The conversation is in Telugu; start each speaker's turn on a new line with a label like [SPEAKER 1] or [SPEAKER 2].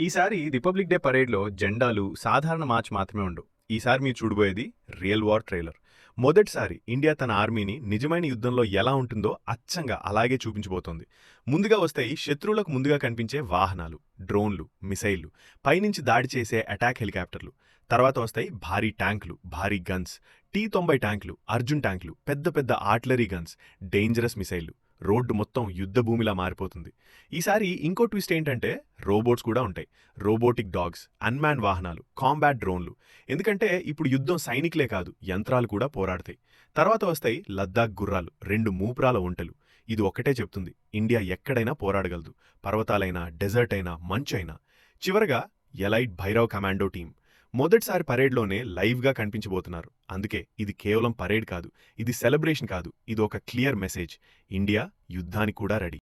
[SPEAKER 1] ఈసారి రిపబ్లిక్ డే పరేడ్‌లో జెండాలు, సాధారణ మార్చ్ మాత్రమే ఉండవు. ఈసారి మీరు చూడబోయేది రియల్ వార్ ట్రైలర్. మొదటిసారి ఇండియా తన ఆర్మీని నిజమైన యుద్ధంలో ఎలా ఉంటుందో అచ్చంగా అలాగే చూపించబోతోంది. ముందుగా వస్తాయి శత్రువులకు ముందుగా కనిపించే వాహనాలు, డ్రోన్లు, మిసైళ్లు, పైనుంచి దాడి చేసే అటాక్ హెలికాప్టర్లు. తర్వాత వస్తాయి భారీ ట్యాంకులు, భారీ గన్స్, T-90 ట్యాంకులు, అర్జున్ ట్యాంకులు, పెద్ద పెద్ద ఆర్టిలరీ గన్స్, డేంజరస్ మిసైళ్లు. రోడ్డు మొత్తం యుద్ధ భూమిలా మారిపోతుంది. ఈసారి ఇంకో ట్విస్ట్ ఏంటంటే రోబోట్స్ కూడా ఉంటాయి. రోబోటిక్ డాగ్స్, అన్‌మ్యాన్డ్ వాహనాలు, కాంబాట్ డ్రోన్లు. ఎందుకంటే ఇప్పుడు యుద్ధం సైనికులే కాదు, యంత్రాలు కూడా పోరాడతాయి. తర్వాత వస్తాయి లద్దాఖ్ గుర్రాలు, 2 మూపురాల ఒంటెలు. ఇది ఒక్కటే చెప్తుంది, ఇండియా ఎక్కడైనా పోరాడగలదు. పర్వతాలైనా, డెజర్ట్ అయినా, మంచైనా. చివరగా ఎలైట్ భైరవ్ కమాండో టీం. మొదటిసారి పరేడ్‌లోనే లైవ్‌గా కనిపించబోతున్నారు. అందుకే ఇది కేవలం పరేడ్ కాదు, ఇది సెలబ్రేషన్ కాదు, ఇది ఒక క్లియర్ మెసేజ్. ఇండియా యుద్ధానికి కూడా రెడీ.